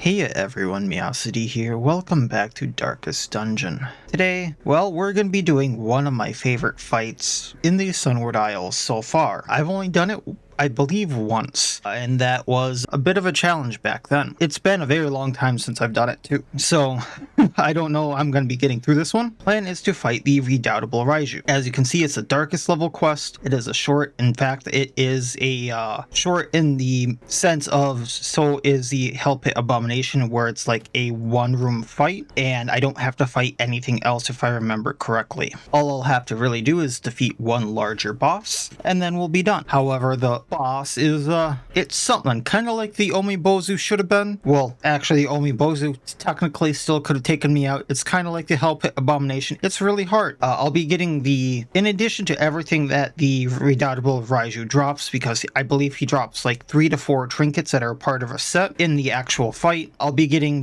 Hey everyone, Miacidae here. Welcome back to Darkest Dungeon. Today, well, we're going to be doing one of my favorite fights in the Sunward Isles so far. I've only done it, I believe, once, and that was a bit of a challenge back then. It's been a very long time since I've done it too, so I don't know I'm going to be getting through this one. Plan is to fight the Redoubtable Raiju. As you can see, it's a darkest level quest. It is a short. In fact, it is a short in the sense of so is the Hell Pit Abomination, where it's like a one-room fight, and I don't have to fight anything else if I remember correctly. All I'll have to really do is defeat one larger boss, and then we'll be done. However, the boss is, it's something, kind of like the Omibozu should have been. Well, actually, Omibozu technically still could have taken me out. It's kind of like the Hell Pit Abomination. It's really hard. I'll be getting in addition to everything that the Redoubtable Raiju drops, because I believe he drops like 3 to 4 trinkets that are part of a set in the actual fight. I'll be getting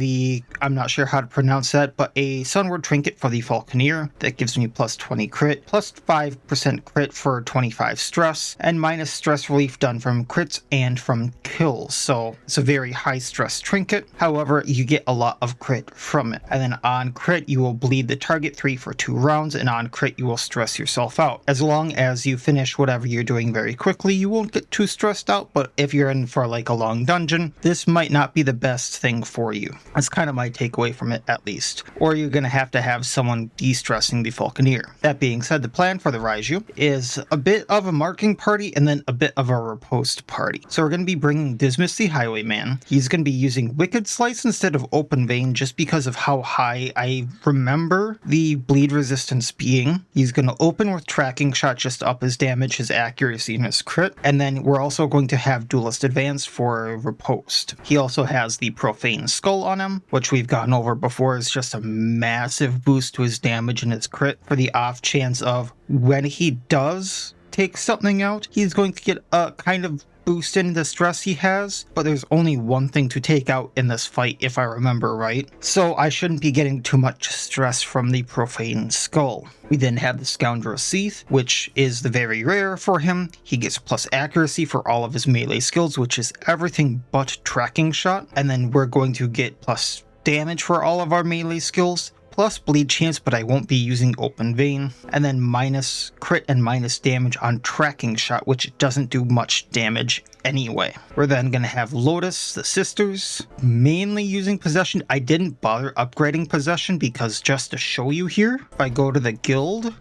I'm not sure how to pronounce that, but a Sunward trinket for the Falconer that gives me plus 20 crit, plus 5% crit for 25 stress, and minus stress relief done from crits and from kills. So it's a very high stress trinket. However, you get a lot of crit from it. And then on crit, you will bleed the target 3 for 2 rounds, and on crit, you will stress yourself out. As long as you finish whatever you're doing very quickly, you won't get too stressed out, but if you're in for like a long dungeon, this might not be the best thing for you. That's kind of my takeaway from it, at least. Or you're going to have someone de-stressing the Falconer. That being said, the plan for the Raiju is a bit of a marking party and then a bit of a riposte party. So we're going to be bringing Dismas the Highwayman. He's going to be using Wicked Slice instead of Open Vein just because of how high I remember the bleed resistance being. He's going to open with Tracking Shot just to up his damage, his accuracy, and his crit. And then we're also going to have Duelist Advance for riposte. He also has the Profane Skull on him, which we've gone over before, is just a massive boost to his damage and his crit for the off chance of when he does take something out, he's going to get a kind of boost in the stress he has, but there's only one thing to take out in this fight if I remember right, so I shouldn't be getting too much stress from the Profane Skull. We then have the Scoundrel Seath, which is the very rare for him. He gets plus accuracy for all of his melee skills, which is everything but Tracking Shot, and then we're going to get plus damage for all of our melee skills, plus bleed chance, but I won't be using Open Vein, and then minus crit and minus damage on Tracking Shot, which doesn't do much damage anyway. We're then going to have Lotus, the Sisters, mainly using Possession. I didn't bother upgrading Possession because just to show you here, if I go to the guild,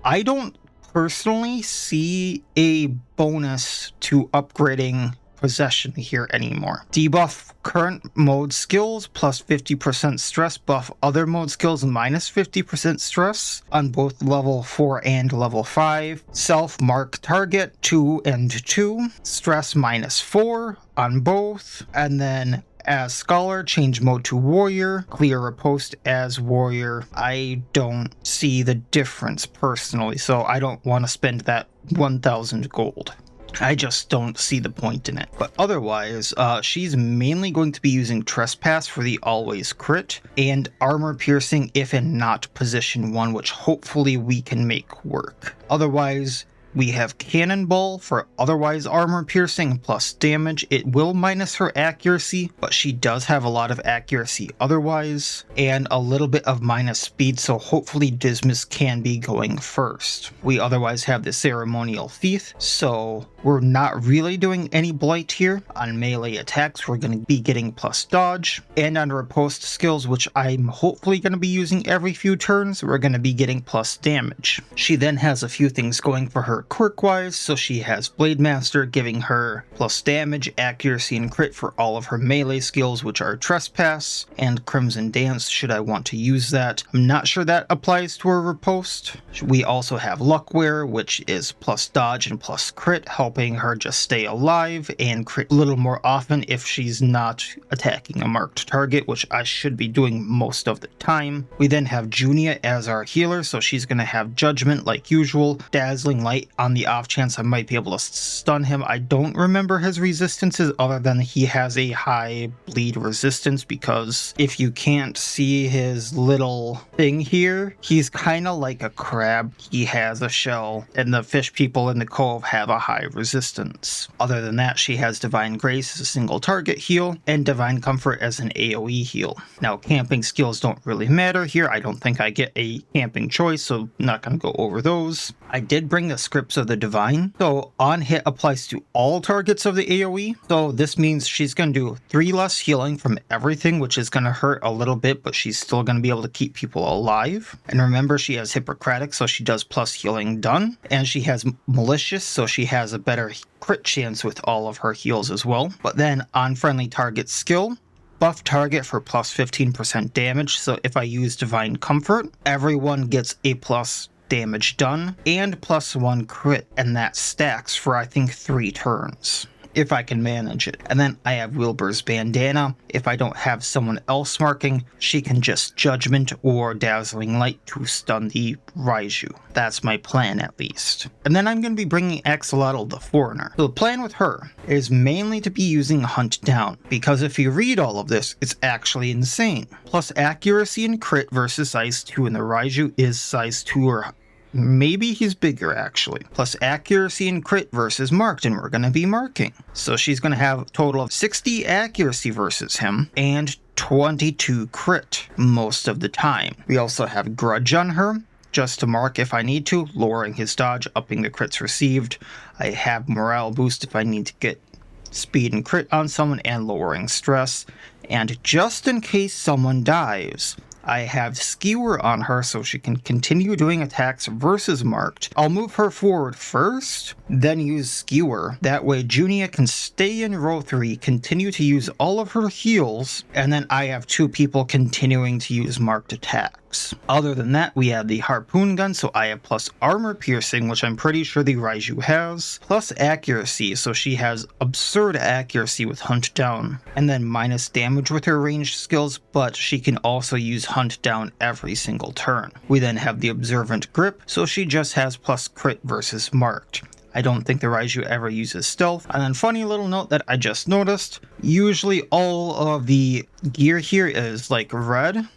I don't personally see a bonus to upgrading Possession here anymore. Debuff current mode skills plus 50% stress, buff other mode skills minus 50% stress on both level 4 and level 5. Self mark target 2 and 2, stress minus 4 on both, and then as Scholar, change mode to Warrior, clear riposte as Warrior. I don't see the difference personally, so I don't want to spend that 1,000 gold. I just don't see the point in it. But otherwise, she's mainly going to be using Trespass for the always crit, and Armor Piercing if in not position 1, which hopefully we can make work. Otherwise, we have Cannonball for otherwise armor piercing plus damage. It will minus her accuracy, but she does have a lot of accuracy otherwise, and a little bit of minus speed, so hopefully Dismas can be going first. We otherwise have the Ceremonial Thief, so we're not really doing any blight here. On melee attacks, we're going to be getting plus dodge, and on riposte skills, which I'm hopefully going to be using every few turns, we're going to be getting plus damage. She then has a few things going for her quirk-wise, so she has Blade Master giving her plus damage, accuracy, and crit for all of her melee skills, which are Trespass and Crimson Dance should I want to use that. I'm not sure that applies to her riposte. We also have Luckwear, which is plus dodge and plus crit, helping her just stay alive and crit a little more often if she's not attacking a marked target, which I should be doing most of the time. We then have Junia as our healer, so she's going to have Judgment like usual, Dazzling Light on the off chance I might be able to stun him. I don't remember his resistances other than he has a high bleed resistance, because if you can't see his little thing here, he's kind of like a crab. He has a shell, and the fish people in the cove have a high resistance. Other than that, she has Divine Grace as a single target heal and Divine Comfort as an AoE heal. Now, camping skills don't really matter here. I don't think I get a camping choice, so I'm not going to go over those. I did bring the Scripts of the Divine, so on hit applies to all targets of the AoE. So this means she's going to do 3 less healing from everything, which is going to hurt a little bit, but she's still going to be able to keep people alive. And remember, she has Hippocratic, so she does plus healing done. And she has Malicious, so she has a better crit chance with all of her heals as well. But then on friendly target skill, buff target for plus 15% damage. So if I use Divine Comfort, everyone gets a plus damage done and plus 1 crit, and that stacks for I think 3 turns if I can manage it. And then I have Wilbur's Bandana. If I don't have someone else marking, she can just Judgment or Dazzling Light to stun the Raiju. That's my plan, at least. And then I'm going to be bringing Axolotl the Foreigner. So the plan with her is mainly to be using Hunt Down, because if you read all of this, it's actually insane. Plus accuracy and crit versus size 2, and the Raiju is size 2 or maybe he's bigger, actually. Plus accuracy and crit versus marked, and we're going to be marking. So she's going to have a total of 60 accuracy versus him and 22 crit most of the time. We also have Grudge on her, just to mark if I need to, lowering his dodge, upping the crits received. I have Morale Boost if I need to get speed and crit on someone, and lowering stress. And just in case someone dies, I have Skewer on her so she can continue doing attacks versus marked. I'll move her forward first, then use Skewer. That way Junia can stay in row 3, continue to use all of her heals, and then I have 2 people continuing to use marked attacks. Other than that, we have the Harpoon Gun, so I have plus Armor Piercing, which I'm pretty sure the Raiju has, plus Accuracy, so she has absurd accuracy with Hunt Down, and then minus damage with her ranged skills, but she can also use Hunt Down every single turn. We then have the Observant Grip, so she just has plus crit versus marked. I don't think the Raiju ever uses stealth. And then funny little note that I just noticed, usually all of the gear here is like red.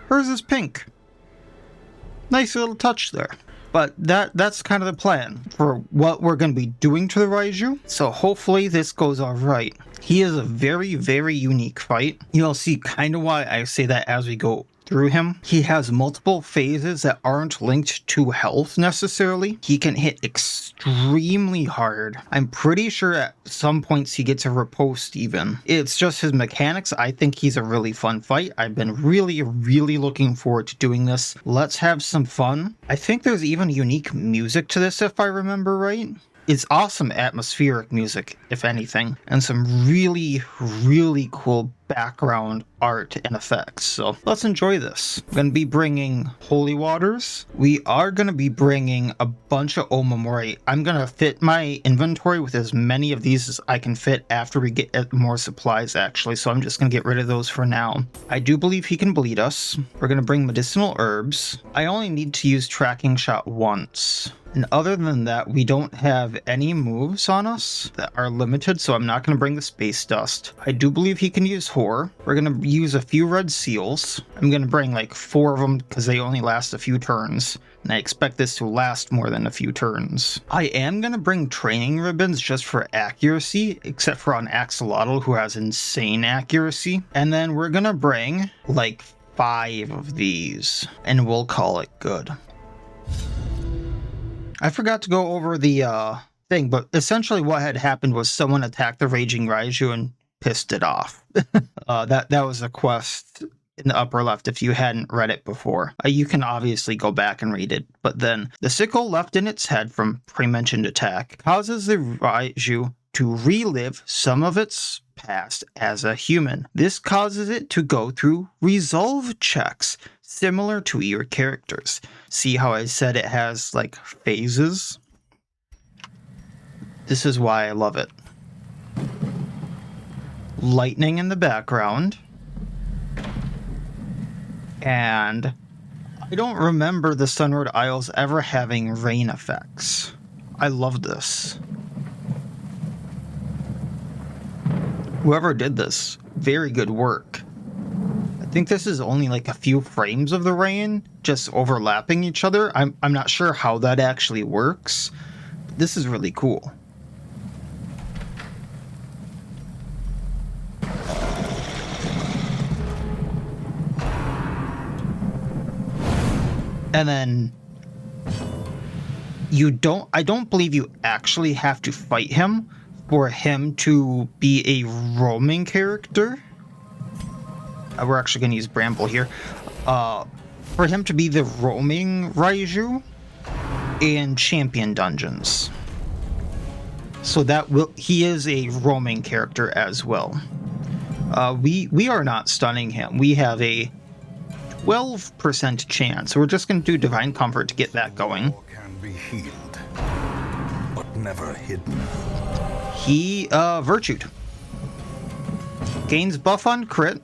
Hers is pink. Nice little touch there. But that's kind of the plan for what we're going to be doing to the Raiju. So hopefully this goes all right. He is a very, very unique fight. You'll see kind of why I say that as we go through him. He has multiple phases that aren't linked to health necessarily. He can hit extremely hard. I'm pretty sure at some points he gets a riposte even. It's just his mechanics. I think he's a really fun fight. I've been really, really looking forward to doing this. Let's have some fun. I think there's even unique music to this if I remember right. It's awesome atmospheric music, if anything, and some really, really cool background art and effects. So let's enjoy this. I'm going to be bringing Holy Waters. We are going to be bringing a bunch of Omamori. I'm going to fit my inventory with as many of these as I can fit after we get more supplies, actually. So I'm just going to get rid of those for now. I do believe he can bleed us. We're going to bring medicinal herbs. I only need to use tracking shot once. And other than that, we don't have any moves on us that are limited, so I'm not going to bring the Space Dust. I do believe he can use Whore. We're going to use a few Red Seals. I'm going to bring like 4 of them because they only last a few turns. And I expect this to last more than a few turns. I am going to bring Training Ribbons just for accuracy, except for on Axolotl, who has insane accuracy. And then we're going to bring like 5 of these, and we'll call it good. I forgot to go over the thing, but essentially what had happened was someone attacked the Raging Raiju and pissed it off. That was a quest in the upper left if you hadn't read it before. You can obviously go back and read it, but then the sickle left in its head from pre-mentioned attack causes the Raiju to relive some of its past as a human. This causes it to go through resolve checks, similar to your characters. See how I said it has like phases? This is why I love it. Lightning in the background. And I don't remember the Sunward Isles ever having rain effects. I love this. Whoever did this, very good work. I think this is only like a few frames of the rain just overlapping each other. I'm not sure how that actually works. But this is really cool. And then I don't believe you actually have to fight him for him to be a roaming character. We're actually going to use Bramble here. For him to be the roaming Raiju in champion dungeons. So he is a roaming character as well. We are not stunning him. We have a 12% chance. So we're just going to do Divine Comfort to get that going. Can be healed, but never hidden. He virtued. Gains buff on crit.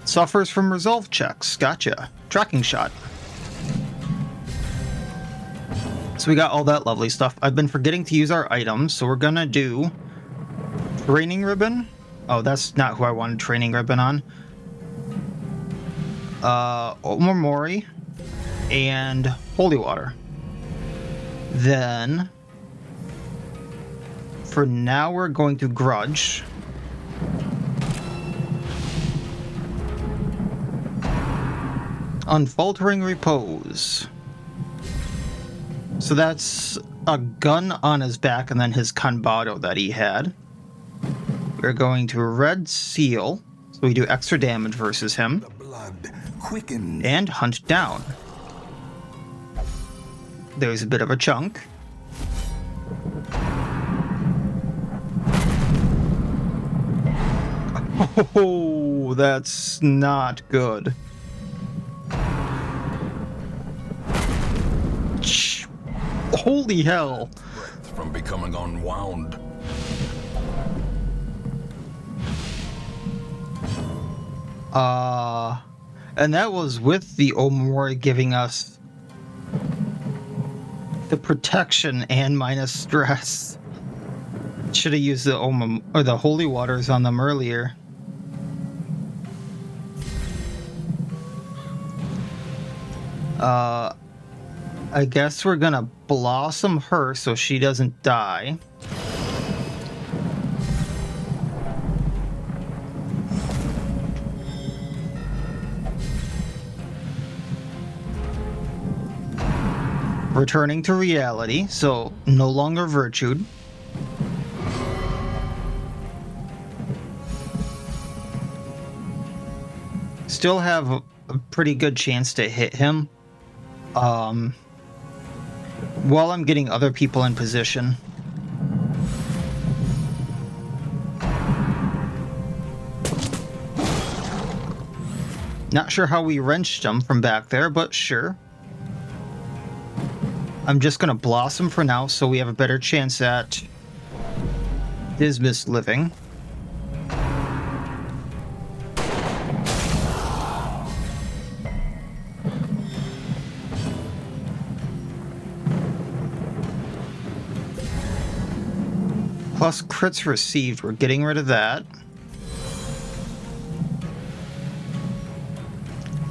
Suffers from resolve checks. Gotcha. Tracking shot. So we got all that lovely stuff. I've been forgetting to use our items, so we're gonna do Training Ribbon. Oh, that's not who I wanted Training Ribbon on. Omamori and Holy Water. Then for now we're going to Grudge. Unfaltering Repose. So that's a gun on his back and then his Kanbado that he had. We're going to Red Seal. So we do extra damage versus him. The blood quickens. And Hunt Down. There's a bit of a chunk. Oh, that's not good. Holy hell. From becoming unwound. And that was with the Omamori giving us the protection and minus stress. Should have used the Holy Waters on them earlier. I guess we're gonna Blossom her so she doesn't die. Returning to reality, so no longer virtued. Still have a pretty good chance to hit him. While I'm getting other people in position. Not sure how we wrenched him from back there, but sure. I'm just gonna Blossom for now, so we have a better chance at Dismiss living. Plus crits received, we're getting rid of that.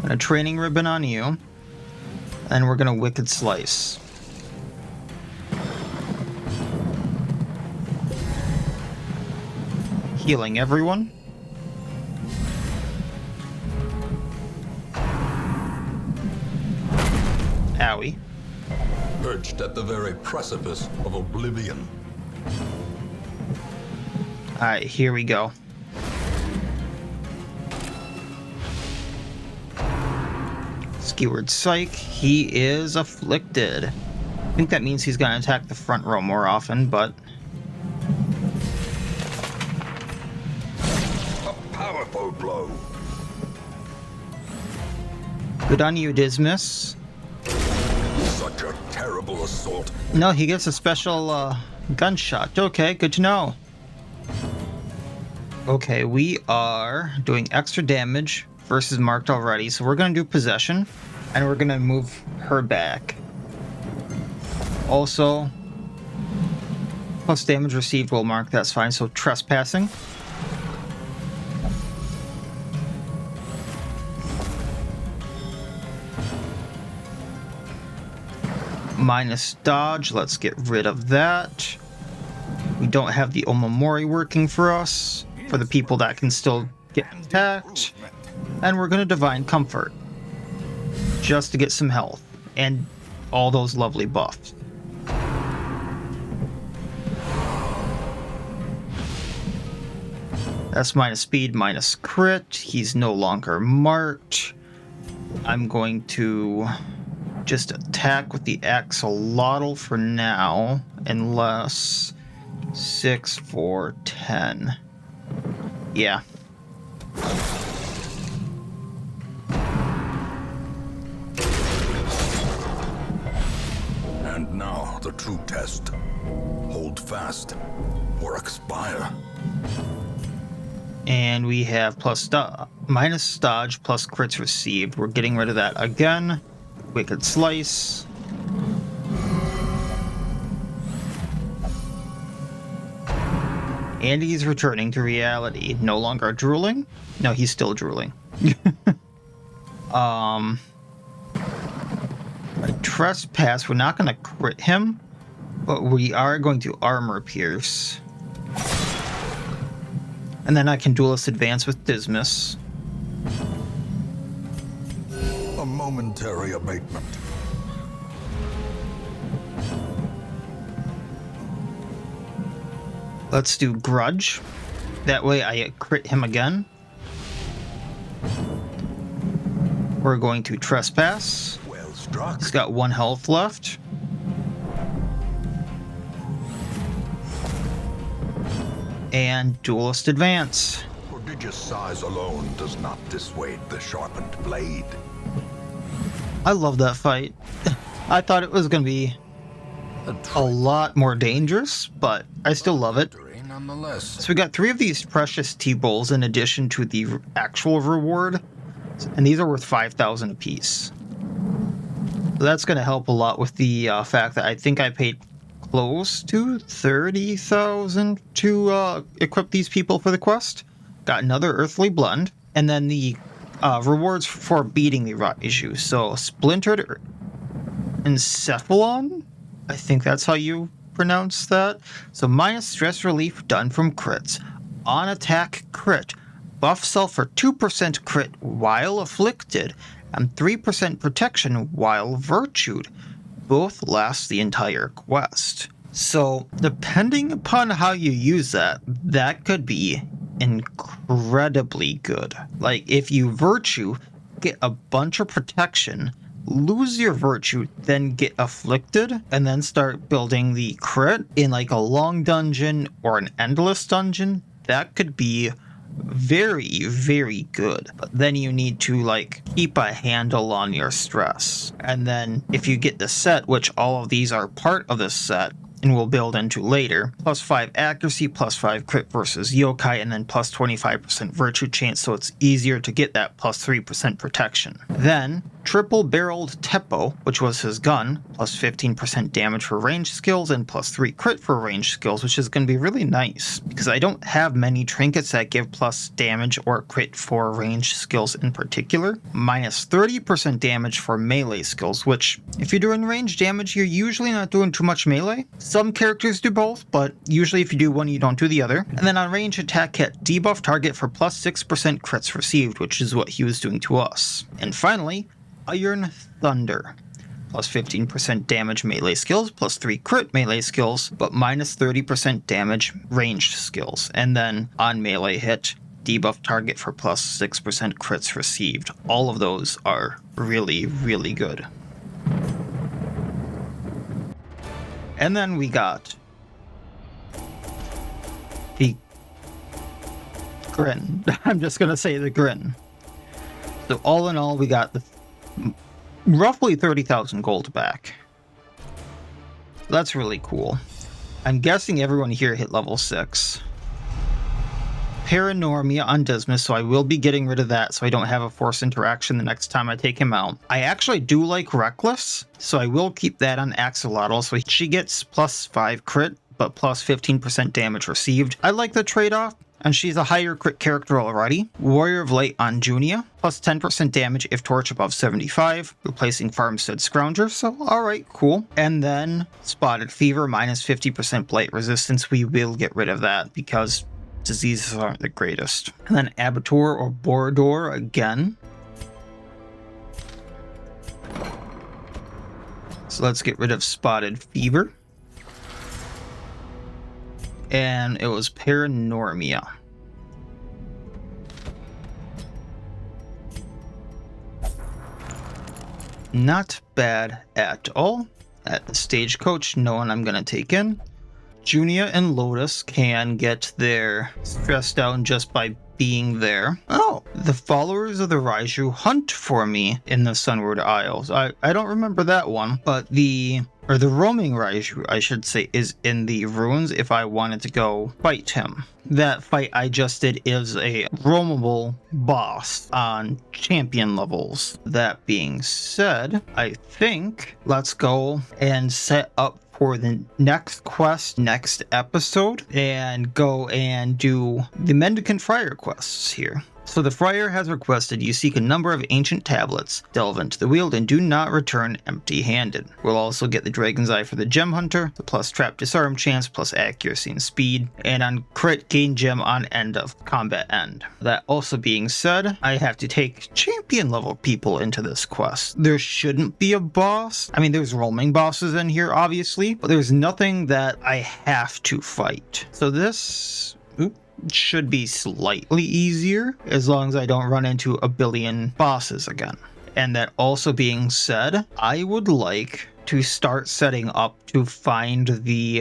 And a Training Ribbon on you. And we're gonna Wicked Slice. Healing everyone. Owie. Perched at the very precipice of oblivion. Alright, here we go. Skewered Psych, he is afflicted. I think that means he's gonna attack the front row more often, but... A powerful blow. Good on you, Dismiss. Such a terrible assault. No, he gets a special gunshot. Okay, good to know. Okay, we are doing extra damage versus marked already, so we're going to do Possession. And we're gonna move her back. Also, plus damage received will mark, that's fine. So trespassing. Minus dodge, let's get rid of that. We don't have the Omamori working for us, for the people that can still get attacked. And we're gonna Divine Comfort, just to get some health, and all those lovely buffs. That's minus speed, minus crit. He's no longer marked. I'm going to just attack with the axolotl for now, unless 6, 4, 10. Yeah. And now the true test. Hold fast or expire. And we have minus dodge plus crits received. We're getting rid of that again. Wicked Slice. And he's returning to reality. No longer drooling? No, he's still drooling. A trespass, we're not going to crit him, but we are going to armor pierce. And then I can duelist advance with Dismas. A momentary abatement. Let's do Grudge. That way I crit him again. We're going to Trespass. Well struck. He's got 1 health left. And Duelist Advance. Prodigious size alone does not dissuade the sharpened blade. I love that fight. I thought it was going to be a lot more dangerous, but I still love it. Nonetheless. So we got 3 of these precious T-Bowls in addition to the actual reward, and these are worth 5,000 apiece. So that's going to help a lot with the fact that I think I paid close to 30,000 to equip these people for the quest. Got another Earthly Blend, and then the rewards for beating the Raiju. So Splintered Encephalon, I think that's how you pronounce that. So minus stress relief done from crits. On attack crit. Buff self for 2% crit while afflicted, and 3% protection while virtued. Both last the entire quest. So, depending upon how you use that, that could be incredibly good. Like, if you virtue, get a bunch of protection, lose your virtue, then get afflicted, and then start building the crit in like a long dungeon or an endless dungeon, that could be very, very good. But then you need to like keep a handle on your stress. And then if you get the set, which all of these are part of this set and we'll build into later, plus 5 accuracy, plus 5 crit versus yokai, and then plus 25% virtue chance, so it's easier to get that plus 3% protection. Then triple barreled Teppo, which was his gun, plus 15% damage for ranged skills and plus 3 crit for ranged skills, which is going to be really nice because I don't have many trinkets that give plus damage or crit for ranged skills in particular. Minus 30% damage for melee skills, which if you're doing ranged damage, you're usually not doing too much melee. Some characters do both, but usually if you do one, you don't do the other. And then on range attack hit, debuff target for plus 6% crits received, which is what he was doing to us. And finally, Iron Thunder. Plus 15% damage melee skills, plus 3 crit melee skills, but minus 30% damage ranged skills. And then on melee hit, debuff target for plus 6% crits received. All of those are really, really good. And then we got the Grin. I'm just going to say the Grin. So all in all, we got the roughly 30,000 gold back. That's really cool. I'm guessing everyone here hit level 6. Paranormia on Dismas, so I will be getting rid of that so I don't have a force interaction the next time I take him out. I actually do like Reckless, so I will keep that on Axolotl, so she gets +5 crit, but plus 15% damage received. I like the trade-off, and she's a higher crit character already. Warrior of Light on Junia, plus 10% damage if torch above 75, replacing Farmstead Scrounger, so alright, cool. And then Spotted Fever, minus 50% blight resistance. We will get rid of that because diseases aren't the greatest. And then Abattoir or Borodor again. So let's get rid of Spotted Fever. And it was Paranormia. Not bad at all. At the Stagecoach, no one I'm going to take in. Junia and Lotus can get their stress down just by being there. Oh, the followers of the Raiju hunt for me in the Sunward Isles. I don't remember that one, but the roaming Raiju, I should say, is in the ruins if I wanted to go fight him. That fight I just did is a roamable boss on champion levels. That being said, I think let's go and set up for the next quest, next episode, and go and do the Mendicant Friar quests here. So the Friar has requested you seek a number of ancient tablets, delve into the Weald, and do not return empty-handed. We'll also get the Dragon's Eye for the Gem Hunter, the plus trap disarm chance, plus accuracy and speed, and on crit gain gem on end of combat end. That also being said, I have to take champion level people into this quest. There shouldn't be a boss. I mean, there's roaming bosses in here, obviously, but there's nothing that I have to fight. So this should be slightly easier as long as I don't run into a billion bosses again. And that also being said, I would like to start setting up to find the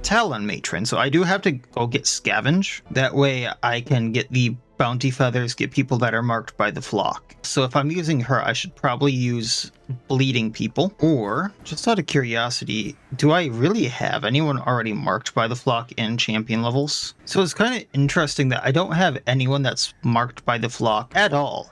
Talon Matron. So I do have to go get Scavenge. That way I can get the bounty feathers, get people that are marked by the flock. So if I'm using her, I should probably use bleeding people. Or, just out of curiosity, do I really have anyone already marked by the flock in champion levels? So it's kind of interesting that I don't have anyone that's marked by the flock at all.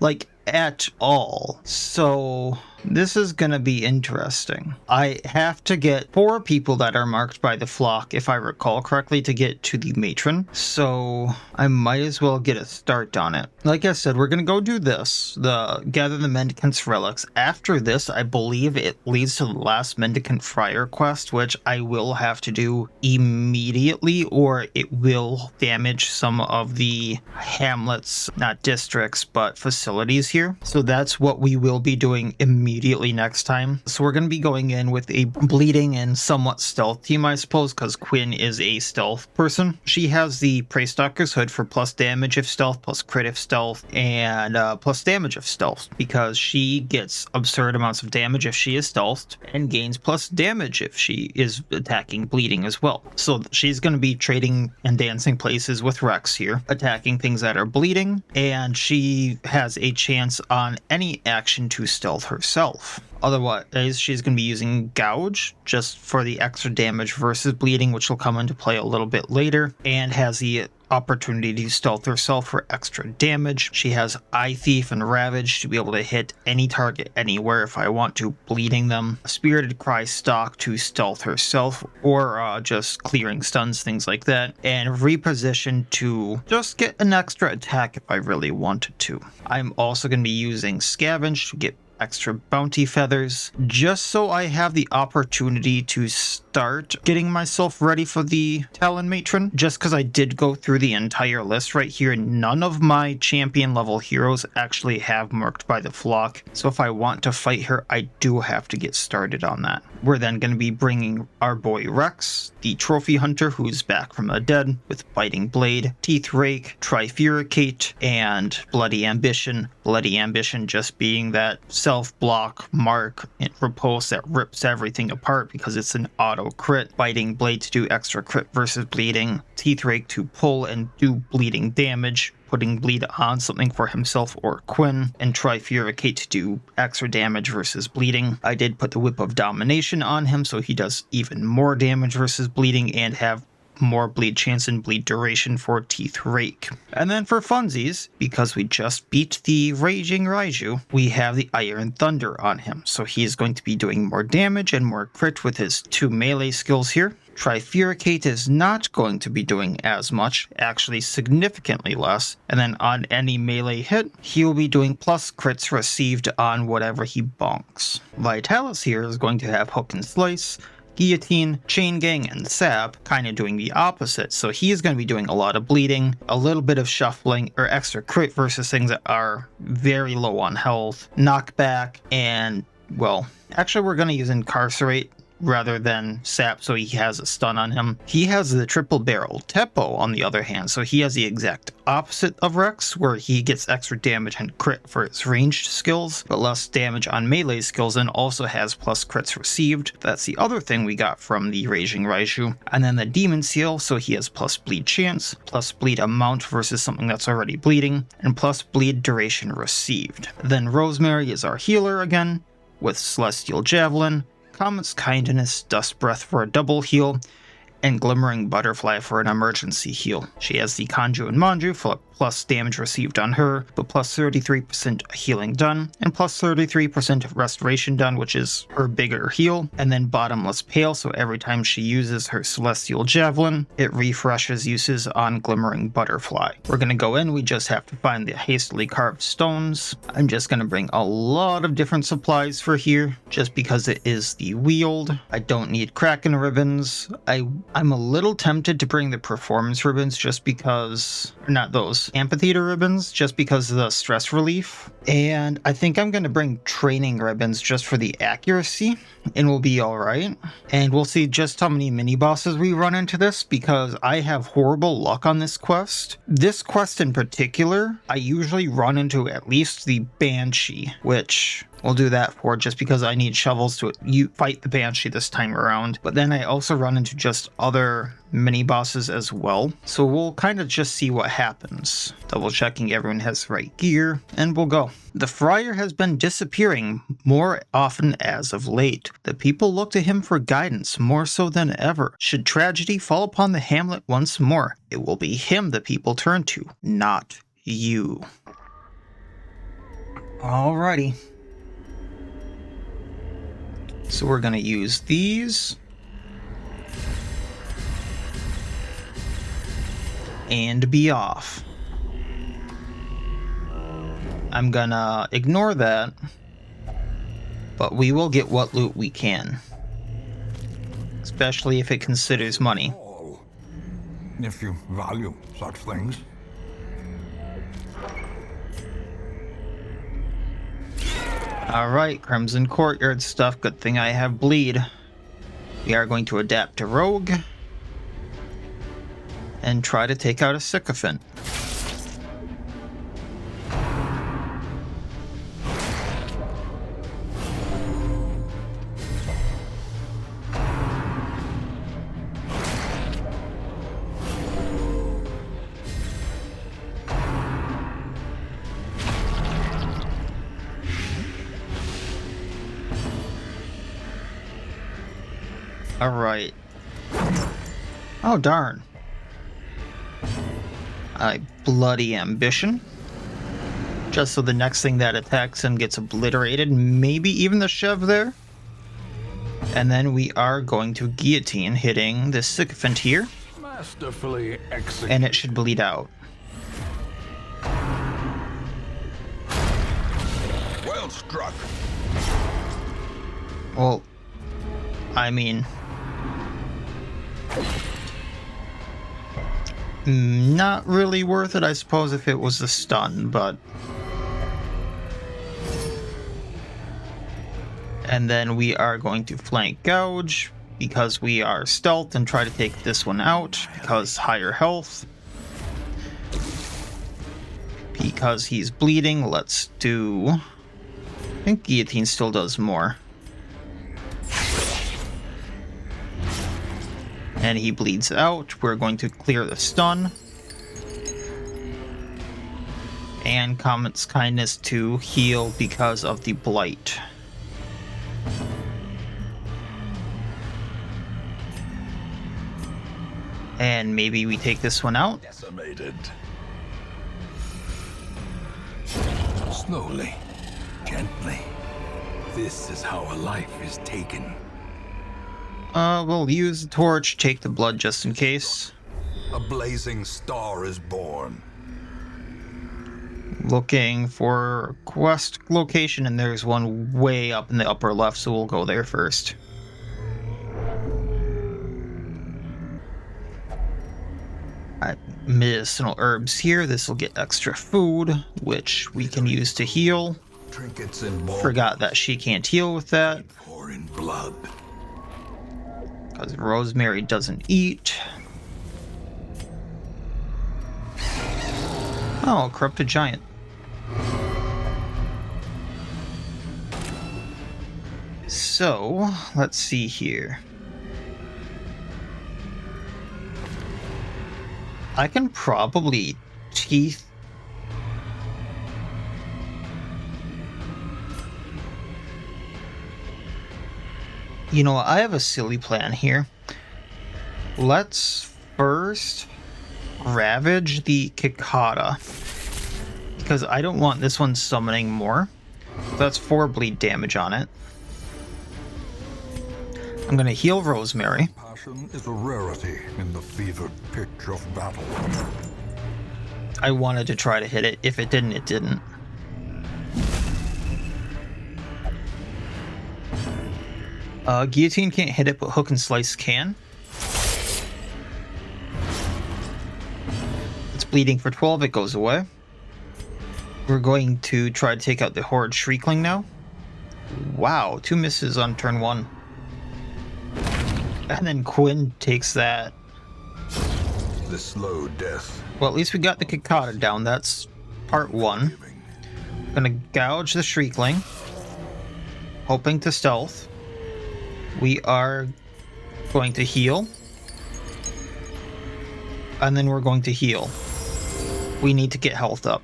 Like, at all. So this is gonna be interesting. I have to get 4 people that are marked by the flock, if I recall correctly, to get to the matron. So I might as well get a start on it. Like I said, we're gonna go do this, gather the Mendicant's relics. After this, I believe it leads to the last Mendicant Friar quest, which I will have to do immediately, or it will damage some of the hamlets, not districts, but facilities here. So that's what we will be doing immediately next time. So we're going to be going in with a bleeding and somewhat stealth team, I suppose, because Quinn is a stealth person. She has the Prey Stalker's Hood for plus damage if stealth, plus crit if stealth, and plus damage if stealth, because she gets absurd amounts of damage if she is stealthed, and gains plus damage if she is attacking bleeding as well. So she's going to be trading and dancing places with Rex here, attacking things that are bleeding, and she has a chance on any action to stealth herself. Otherwise, she's going to be using Gouge just for the extra damage versus bleeding, which will come into play a little bit later, and has the opportunity to stealth herself for extra damage. She has Eye Thief and Ravage to be able to hit any target anywhere if I want to, bleeding them. Spirited Cry Stalk to stealth herself, or just clearing stuns, things like that. And Reposition to just get an extra attack if I really wanted to. I'm also going to be using Scavenge to get extra bounty feathers, just so I have the opportunity to start getting myself ready for the Talon Matron, just because I did go through the entire list right here. None of my champion level heroes actually have marked by the flock, so if I want to fight her, I do have to get started on that. We're then going to be bringing our boy Rex, the trophy hunter who's back from the dead, with Biting Blade, Teeth Rake, Trifuricate, and Bloody Ambition. Bloody Ambition just being that self-block mark and repulse that rips everything apart because it's an auto crit. Biting Blade to do extra crit versus bleeding. Teeth Rake to pull and do bleeding damage, putting bleed on something for himself or Quinn, and Trifuricate to do extra damage versus bleeding. I did put the Whip of Domination on him so he does even more damage versus bleeding and have more bleed chance and bleed duration for Teeth Rake. And then for funsies, because we just beat the Raging Raiju, we have the Iron Thunder on him. So he is going to be doing more damage and more crit with his 2 melee skills here. Trifuricate is not going to be doing as much, actually significantly less, and then on any melee hit, he will be doing plus crits received on whatever he bonks. Vitalis here is going to have Hook and Slice, Guillotine, Chain Gang, and Sap, kind of doing the opposite, so he is going to be doing a lot of bleeding, a little bit of shuffling, or extra crit versus things that are very low on health, knockback, and, well, actually we're going to use Incarcerate rather than Sap, so he has a stun on him. He has the triple barrel Teppo on the other hand, so he has the exact opposite of Rex, where he gets extra damage and crit for his ranged skills, but less damage on melee skills, and also has plus crits received. That's the other thing we got from the Raging Raiju. And then the Demon Seal, so he has plus bleed chance, plus bleed amount versus something that's already bleeding, and plus bleed duration received. Then Rosemary is our healer again, with Celestial Javelin, Comet's Kindness, Dust Breath for a double heal, and Glimmering Butterfly for an emergency heal. She has the Kanju and Manju for plus damage received on her, but plus 33% healing done, and plus 33% restoration done, which is her bigger heal. And then Bottomless Pail, so every time she uses her Celestial Javelin, it refreshes uses on Glimmering Butterfly. We're gonna go in, we just have to find the hastily carved stones. I'm just gonna bring a lot of different supplies for here, just because it is the Wield. I don't need Kraken ribbons. I'm a little tempted to bring the performance ribbons just because, or not those, amphitheater ribbons, just because of the stress relief. And I think I'm going to bring training ribbons just for the accuracy, and we'll be alright. And we'll see just how many mini bosses we run into this, because I have horrible luck on this quest. This quest in particular, I usually run into at least the Banshee, which we'll do that for just because I need shovels to fight the Banshee this time around. But then I also run into just other mini bosses as well. So we'll kind of just see what happens. Double checking everyone has the right gear, and we'll go. The Friar has been disappearing more often as of late. The people look to him for guidance more so than ever. Should tragedy fall upon the hamlet once more, it will be him the people turn to, not you. Alrighty. So we're going to use these. And be off. I'm gonna ignore that, but we will get what loot we can. Especially if it considers money. If you value such things. Alright, Crimson Courtyard stuff. Good thing I have bleed. We are going to adapt to Rogue and try to take out a Sycophant. Alright. Oh darn. I bloody ambition. Just so the next thing that attacks him gets obliterated, maybe even the Chev there. And then we are going to guillotine, hitting the Sycophant here. Masterfully executed. And it should bleed out. Well struck. Well, I mean, not really worth it, I suppose, if it was a stun, but... And then we are going to flank gouge, because we are stealth, and try to take this one out, because higher health. Because he's bleeding, let's do... I think guillotine still does more. And he bleeds out. We're going to clear the stun. And Comet's Kindness to heal because of the blight. And maybe we take this one out. Decimated. Slowly, gently. This is how a life is taken. We'll use the torch, take the blood just in case. A blazing star is born. Looking for quest location, and there's one way up in the upper left, so we'll go there first. Alright, medicinal herbs here. This will get extra food, which we can use to heal. Trinkets and balls. Forgot that she can't heal with that. Pour in blood. Because Rosemary doesn't eat. Oh, corrupted giant. So, let's see here. I can probably teeth. You know, I have a silly plan here. Let's first ravage the Cicada, because I don't want this one summoning more. That's 4 bleed damage on it. I'm gonna heal Rosemary. Passion is a rarity in the fevered pitch of battle. I wanted to try to hit it. If it didn't, it didn't. Guillotine can't hit it, but Hook and Slice can. It's bleeding for 12, it goes away. We're going to try to take out the Horrid Shriekling now. Wow, 2 misses on turn 1. And then Quinn takes that. The slow death. Well, at least we got the Cicada down. That's part 1. Gonna gouge the Shriekling. Hoping to stealth. We are going to heal. And then we're going to heal. We need to get health up.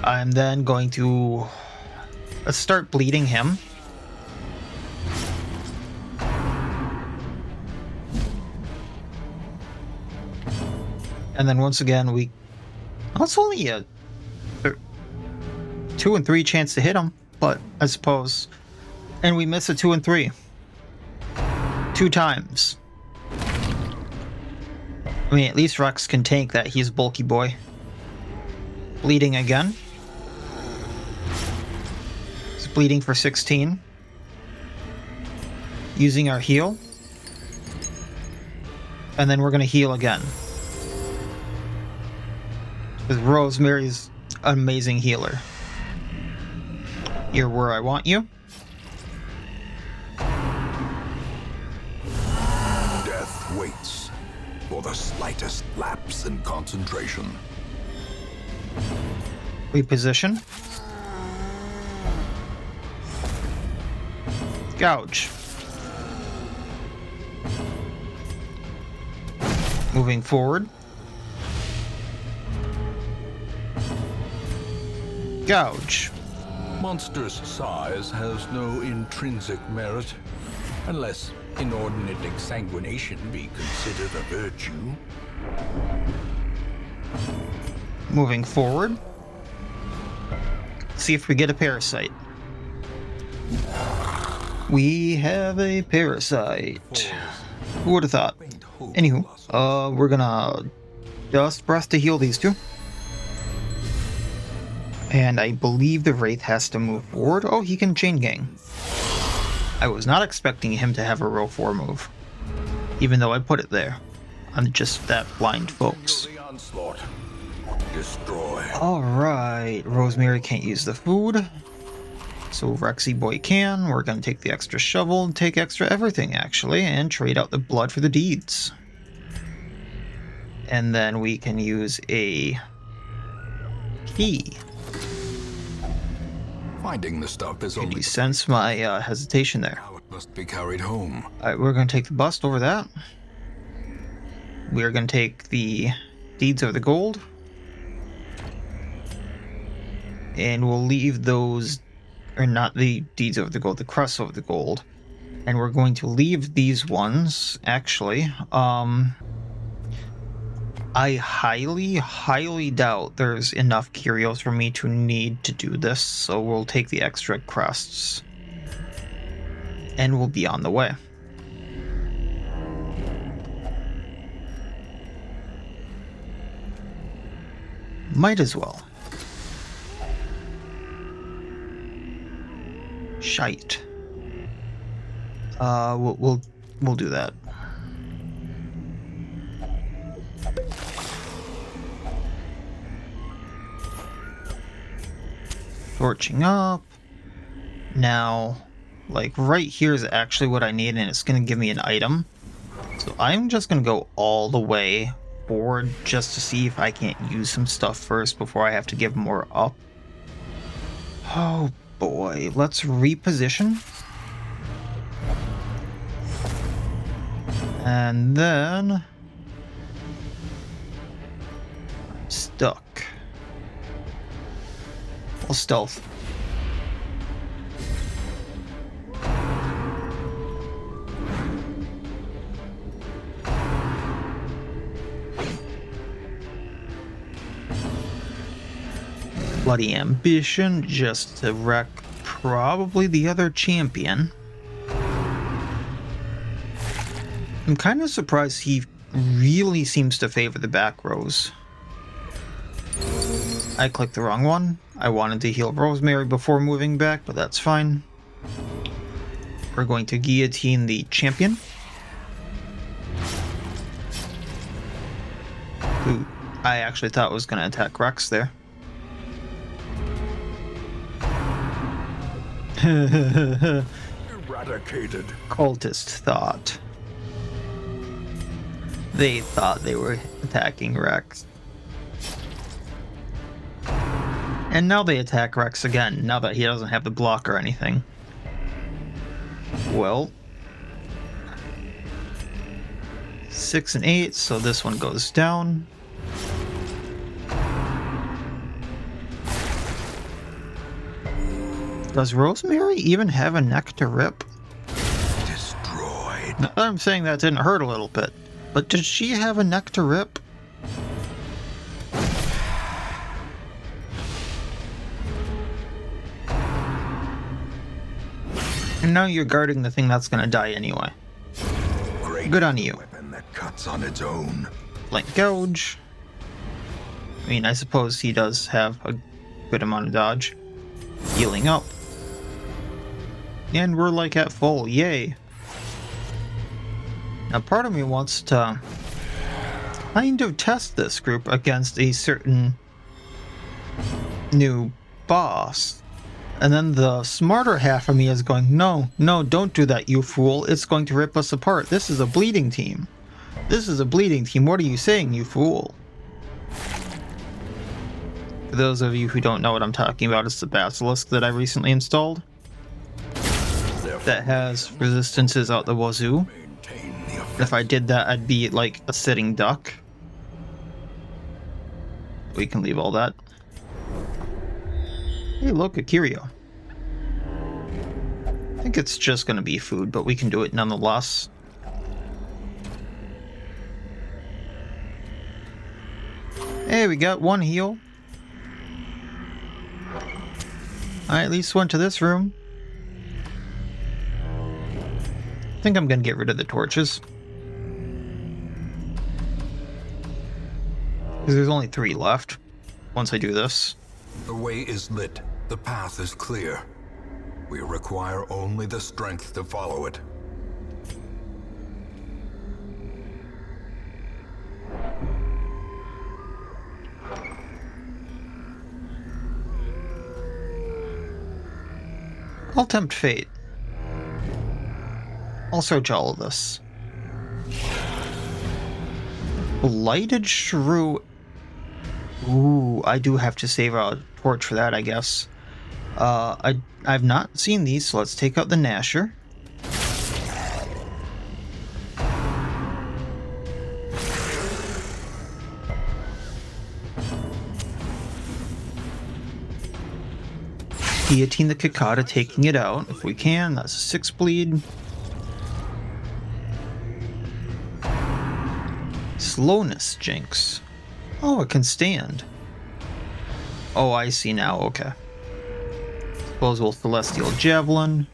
I'm then going to start bleeding him. And then once again, well, it's only a 2 and 3 chance to hit him, but I suppose. And we miss a 2 and 3. 2 times. I mean, at least Rex can tank that. He's bulky boy. Bleeding again. He's bleeding for 16. Using our heal. And then we're going to heal again. Because Rosemary's an amazing healer. You're where I want you. Death waits for the slightest lapse in concentration. Reposition. Gouge. Moving forward. Gouge. Monstrous size has no intrinsic merit, unless inordinate exsanguination be considered a virtue. Moving forward. See if we get a parasite. We have a parasite. Who would have thought? Anywho, we're gonna Dust Breath to heal these two. And I believe the Wraith has to move forward. Oh, he can chain gang. I was not expecting him to have a row 4 move. Even though I put it there. I'm just that blind, folks. Alright, Rosemary can't use the food. So Rexy boy can. We're going to take the extra shovel and take extra everything, actually, and trade out the blood for the deeds. And then we can use a key. Finding the stuff is Can only. you sense my hesitation there? How it must be carried home. Alright, we're going to take the bust over that. We're going to take the deeds of the gold. And we'll leave those, or not the deeds of the gold, the crusts of the gold. And we're going to leave these ones, actually. I highly doubt there's enough curios for me to need to do this, so we'll take the extra crests. And we'll be on the way. Might as well. Shite. We'll do that. Torching up. Now, like right here is actually what I need, and it's gonna give me an item. So I'm just gonna go all the way forward just to see if I can't use some stuff first before I have to give more up. Oh boy, let's reposition. And then... stuck. Well, stealth. Bloody ambition just to wreck probably the other champion. I'm kind of surprised he really seems to favor the back rows. I clicked the wrong one. I wanted to heal Rosemary before moving back, but that's fine. We're going to guillotine the champion, who I actually thought was going to attack Rex there. Eradicated. Cultist thought. They thought they were attacking Rex. And now they attack Rex again, now that he doesn't have the block or anything. Well. 6 and 8, so this one goes down. Does Rosemary even have a neck to rip? Destroyed. Now, I'm saying that didn't hurt a little bit, but did she have a neck to rip? And now you're guarding the thing that's gonna die anyway. Great. Good on you. Weapon that cuts on its own. Blank Gouge. I mean, I suppose he does have a good amount of dodge. Healing up. And we're like at full, yay. Now part of me wants to kind of test this group against a certain new boss. And then the smarter half of me is going, no, don't do that, you fool. It's going to rip us apart. This is a bleeding team. This is a bleeding team. What are you saying, you fool? For those of you who don't know what I'm talking about, it's the Basilisk that I recently installed. That has resistances out the wazoo. If I did that, I'd be like a sitting duck. We can leave all that. Hey, look, a curio. I think it's just gonna be food, but we can do it nonetheless. Hey, we got one heal. I at least went to this room. I think I'm gonna get rid of the torches. Because there's only 3 left once I do this. The way is lit. The path is clear. We require only the strength to follow it. I'll tempt fate. I'll search all of this. Blighted Shrew. Ooh, I do have to save a torch for that, I guess. I've not seen these, so let's take out the Gnasher. Guillotine the Cicada, taking it out if we can. That's a 6 bleed. slowness jinx. Oh, it can stand. Oh, I see now. Okay. Disposable Celestial Javelin.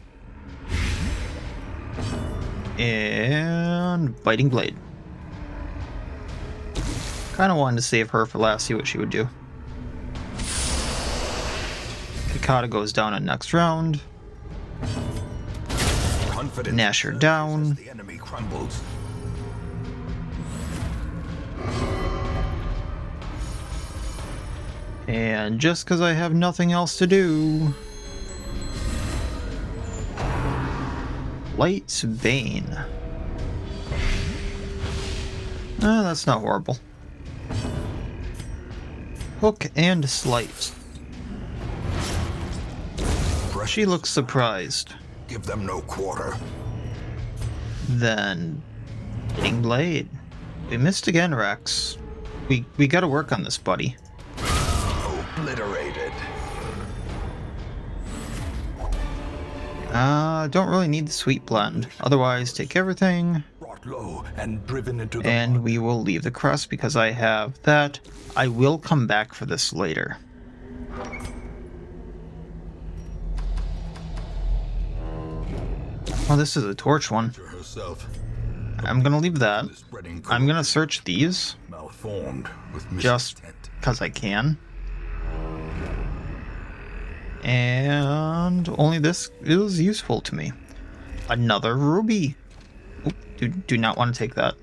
And Biting Blade. Kind of wanted to save her for last, see what she would do. Cicada goes down in next round. Nasher down. The enemy crumbles. And just because I have nothing else to do... Light's Bane. That's not horrible. Hook and Slice. She looks surprised. Give them no quarter. Then... Biting Blade. We missed again, Rex. We gotta work on this, buddy. Obliterated. Don't really need the Sweet Blend. Otherwise, take everything. Brought low and driven into the And mud. we will leave the crust because I have that. I will come back for this later. Oh, this is a torch one. Herself, I'm gonna leave that. spreading I'm gonna search these malformed with just misintent. because I can. And only this is useful to me. Another ruby. Oop, do not want to take that.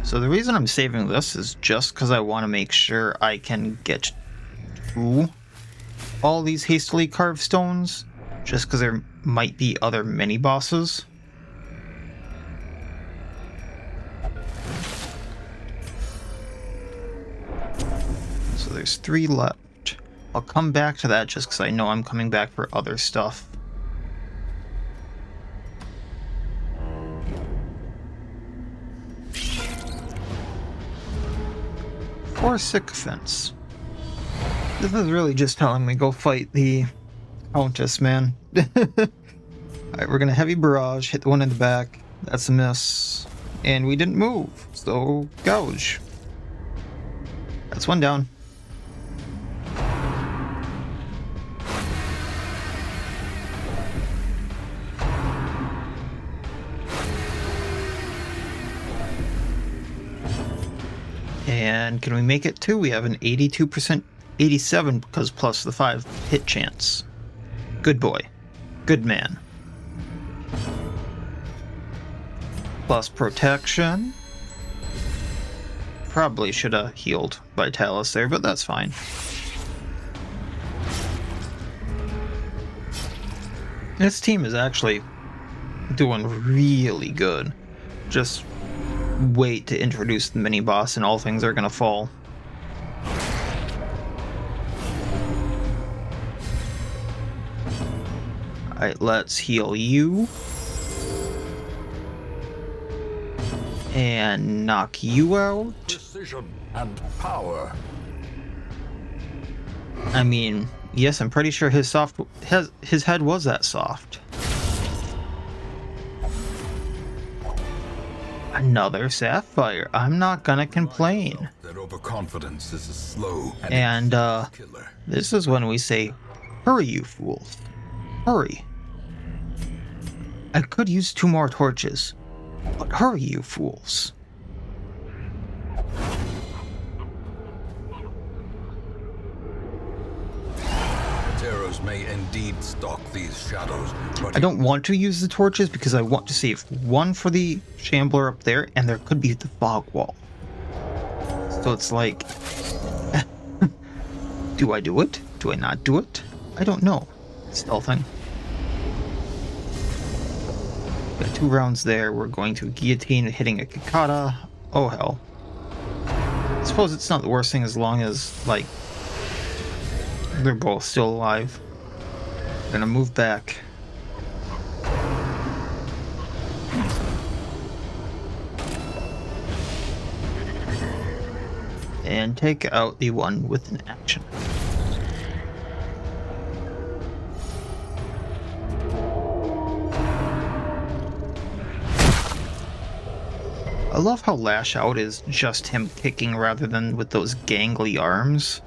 So the reason I'm saving this is just because I want to make sure I can get to all these hastily carved stones, just because there might be other mini bosses. So there's 3 left. I'll come back to that just because I know I'm coming back for other stuff. Or sycophants. This is really just telling me go fight the Countess, man. Alright, we're gonna heavy barrage, hit the one in the back. That's a miss. And we didn't move, so gouge. That's one down. And can we make it 2? We have an 82%, 87 because plus the 5 hit chance. Good boy. Good man. Plus protection. Probably should have healed Vitalis there, but that's fine. This team is actually doing really good. Just wait to introduce the mini boss and all things are gonna fall. Alright, let's heal you. And knock you out. Precision and power. I mean, yes, I'm pretty sure his head was that soft. Another sapphire. I'm not gonna complain. That overconfidence is a slow And killer. this is when we say, hurry you fools. Hurry. I could use 2 more torches. But hurry you fools. Terrors may indeed stalk these shadows, but I don't want to use the torches because I want to save 1 for the Shambler up there, and there could be the fog wall. So it's like, do I do it? Do I not do it? I don't know. Stealthing. Got 2 rounds there. We're going to guillotine hitting a Cicada. Oh hell. I suppose it's not the worst thing as long as, like, they're both still alive. Gonna move back. And take out the one with an action. I love how Lash Out is just him kicking rather than with those gangly arms.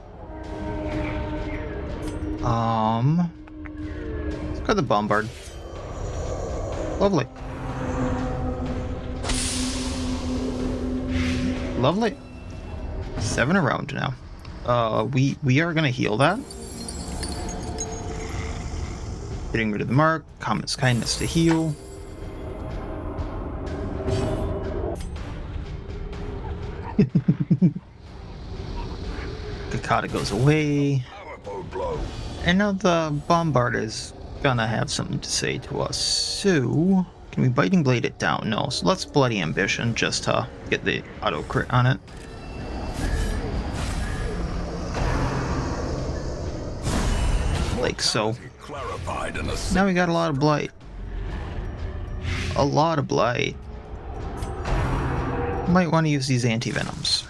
Let's go the Bombard. Lovely. Lovely. 7 around now. We are gonna heal that. Getting rid of the mark. Comet's Kindness to heal. Cicada goes away. And now the Bombard is gonna have something to say to us. So, can we Biting Blade it down? No, so let's Bloody Ambition just to get the auto crit on it. Like so. Now we got a lot of Blight. A lot of Blight. Might want to use these anti-venoms.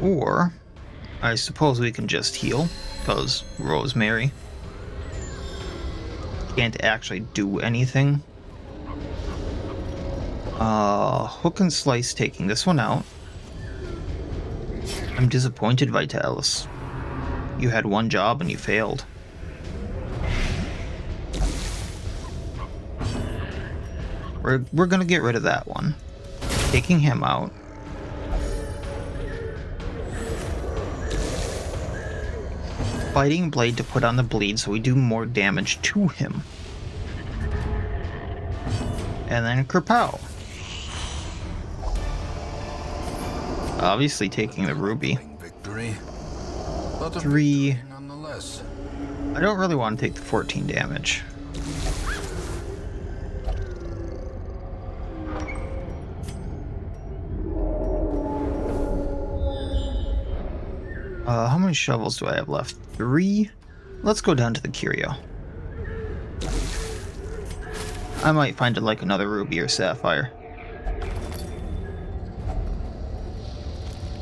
Or, I suppose we can just heal, because Rosemary can't actually do anything. Hook and Slice taking this one out. I'm disappointed, Vitalis. You had one job and you failed. We're gonna get rid of that one. Taking him out. Biting Blade to put on the bleed so we do more damage to him. And then Kerpow. Obviously taking the Ruby. 3. I don't really want to take the 14 damage. How many shovels do I have left? 3? Let's go down to the Curio. I might find it like another Ruby or Sapphire.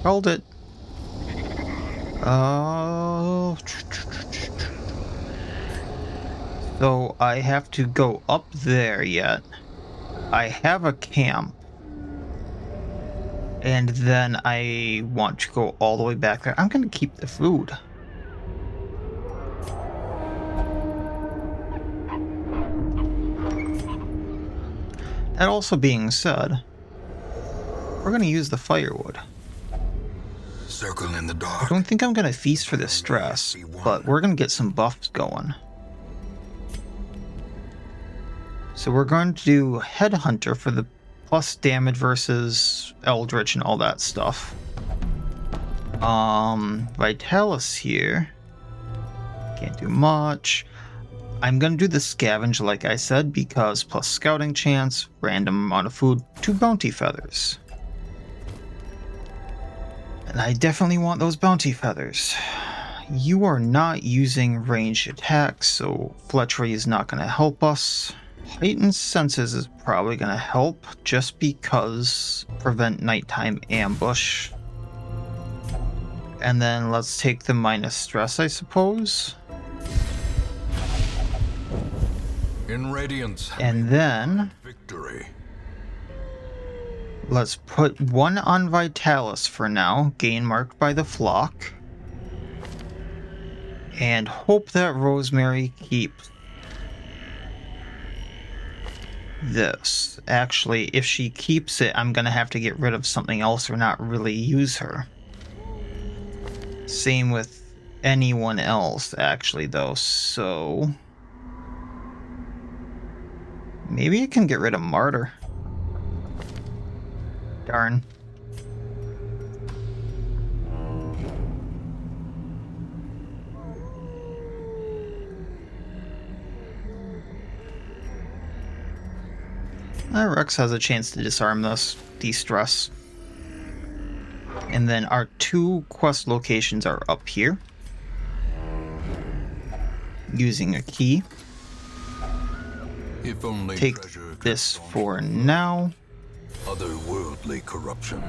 Hold it. So I have to go up there yet. I have a camp. And then I want to go all the way back there. I'm going to keep the food. That also being said, we're going to use the firewood. Circle in the dark. I don't think I'm going to feast for this stress, but we're going to get some buffs going. So we're going to do Headhunter for the plus damage versus Eldritch and all that stuff. Vitalis here. Can't do much. I'm gonna do the Scavenge like I said because plus scouting chance, random amount of food, 2 bounty feathers. And I definitely want those bounty feathers. You are not using ranged attacks, so Fletchery is not gonna help us. Heightened Senses is probably going to help just because prevent nighttime ambush. And then let's take the minus stress, I suppose. In Radiance. And then Victory. Let's put 1 on Vitalis for now, gain marked by the flock. And hope that Rosemary keeps this. Actually, if she keeps it, I'm gonna have to get rid of something else or not really use her. Same with anyone else, actually, though, so maybe I can get rid of Martyr. Darn. Rex has a chance to disarm this, de-stress. And then our 2 quest locations are up here. Using a key. If only take this for now. Otherworldly corruption.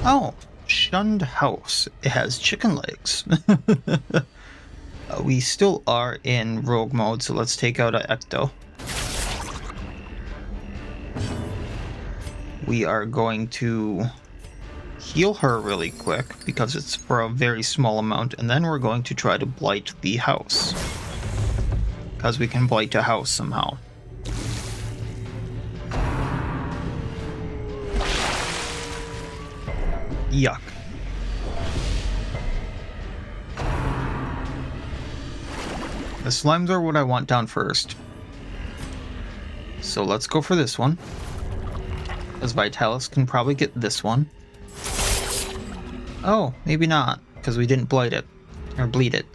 Oh, shit. Shunned house. It has chicken legs. We still are in rogue mode, so let's take out an Ecto. We are going to heal her really quick because it's for a very small amount, and then we're going to try to blight the house. Because we can blight a house somehow. Yuck. The slimes are what I want down first. So let's go for this one. Because Vitalis can probably get this one. Oh, maybe not. Because we didn't blight it. Or bleed it.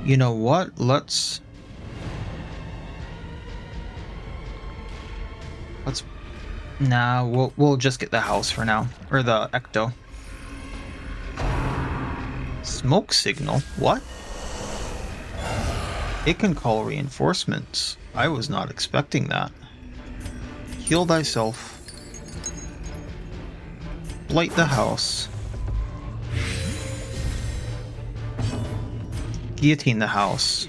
You know what? Let's... Nah, we'll just get the house for now. Or the Ecto. Smoke signal? What? It can call reinforcements. I was not expecting that. Heal thyself. Blight the house. Guillotine the house.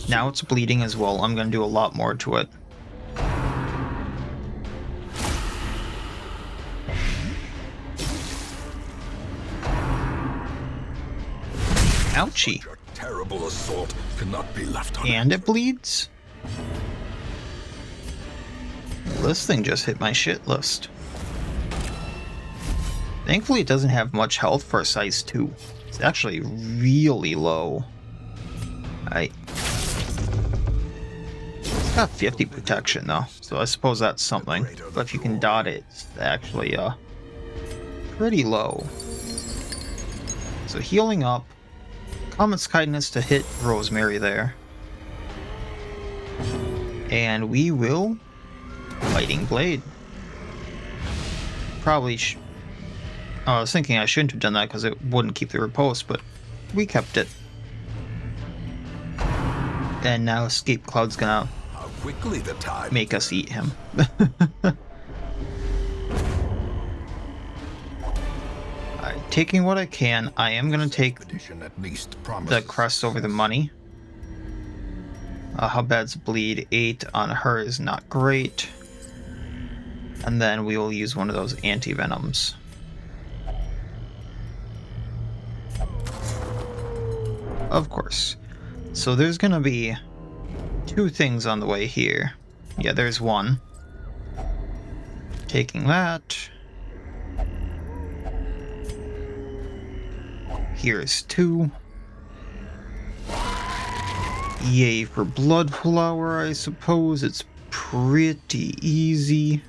Now it's bleeding as well. I'm gonna do a lot more to it. Ouchie. Terrible assault cannot be left And it bleeds? This thing just hit my shit list. Thankfully it doesn't have much health for a size 2. It's actually really low. It's got 50 protection though, so I suppose that's something. But if you can dot it, it's actually pretty low. So healing up. Comet's kindness to hit Rosemary there. And we will Lighting Blade. Probably I was thinking I shouldn't have done that because it wouldn't keep the riposte, but we kept it. And now Escape Cloud's gonna make us eat him. Alright, taking what I can, I am gonna take the crest over the money. How bad's bleed? 8 on her is not great. And then we will use one of those anti-venoms. Of course. So there's gonna be 2 things on the way here. Yeah, there's one. Taking that. Here's 2. Yay for Blood Flower, I suppose. It's pretty easy.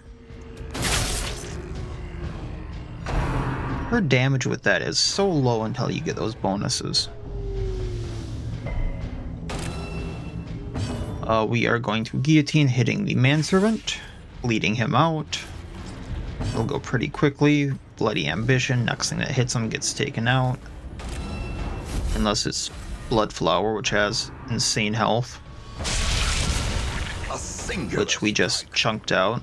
Her damage with that is so low until you get those bonuses. We are going to Guillotine, hitting the Manservant, bleeding him out. It'll go pretty quickly. Bloody Ambition, next thing that hits him gets taken out. Unless it's Blood Flower, which has insane health. Which we just chunked out.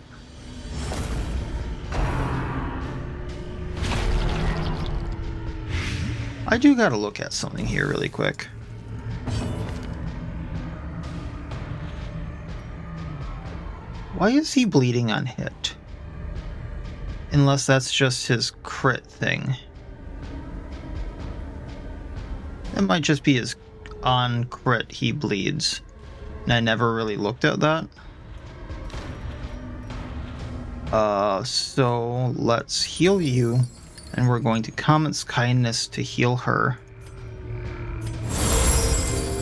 I do gotta look at something here really quick. Why is he bleeding on hit? Unless that's just his crit thing. It might just be his on crit he bleeds. And I never really looked at that. So let's heal you. And we're going to Comet's Kindness to heal her.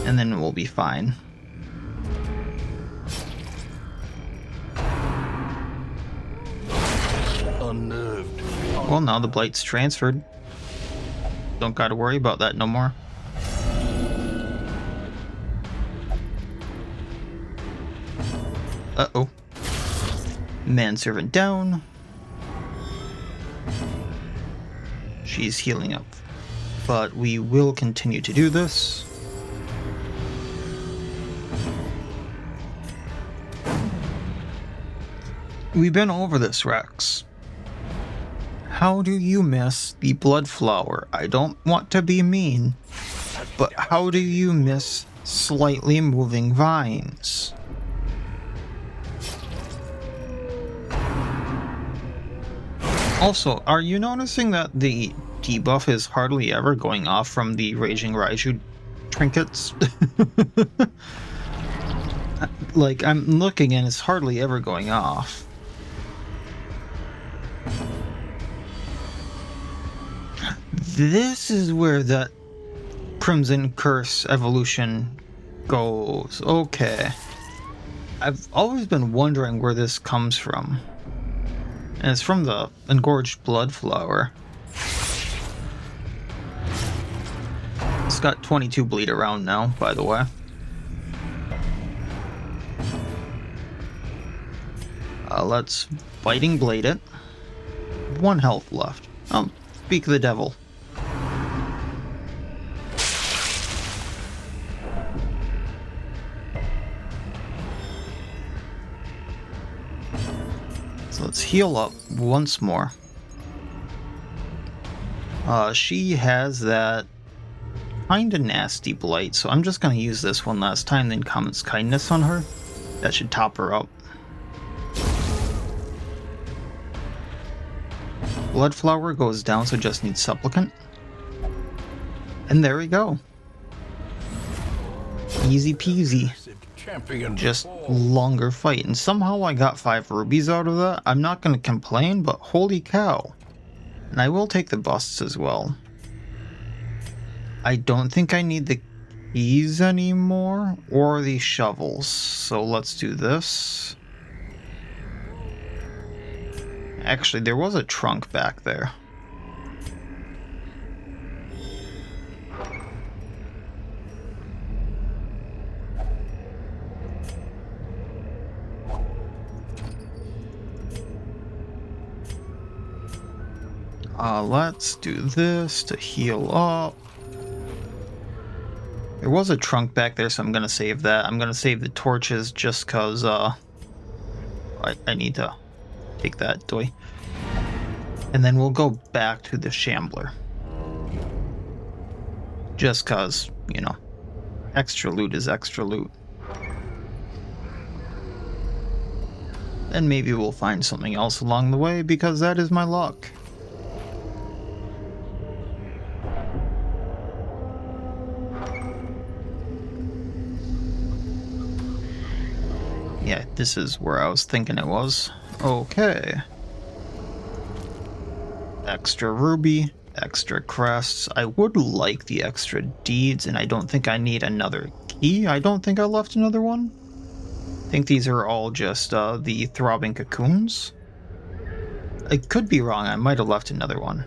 And then we'll be fine. Unnerved. Well, now the Blight's transferred. Don't gotta worry about that no more. Uh-oh. Manservant down. She's healing up. But we will continue to do this. We've been over this, Rex. How do you miss the blood flower? I don't want to be mean, but how do you miss slightly moving vines? Also, are you noticing that the debuff is hardly ever going off from the Raging Raiju trinkets? Like, I'm looking and it's hardly ever going off. This is where that Crimson Curse evolution goes. Okay. I've always been wondering where this comes from. And it's from the Engorged Blood Flower. It's got 22 bleed around now, by the way. Let's Biting Blade it. 1 health left. Oh, speak of the devil. So let's heal up once more. She has that kinda nasty blight, so I'm just gonna use this one last time, then Comet's Kindness on her. That should top her up. Blood Flower goes down, so just needs Supplicant. And there we go. Easy peasy. Just longer fight. And somehow I got 5 rubies out of that. I'm not going to complain, but holy cow. And I will take the busts as well. I don't think I need the keys anymore, or the shovels. So let's do this. Actually, there was a trunk back there. Let's do this to heal up. There was a trunk back there, so I'm gonna save that. I'm gonna save the torches just cause I need to take that toy. And then we'll go back to the Shambler. Just cause, you know, extra loot is extra loot. And maybe we'll find something else along the way, because that is my luck. Yeah, this is where I was thinking it was. Okay. Extra ruby, extra crests. I would like the extra deeds, and I don't think I need another key. I don't think I left another one. I think these are all just the throbbing cocoons. I could be wrong. I might have left another one.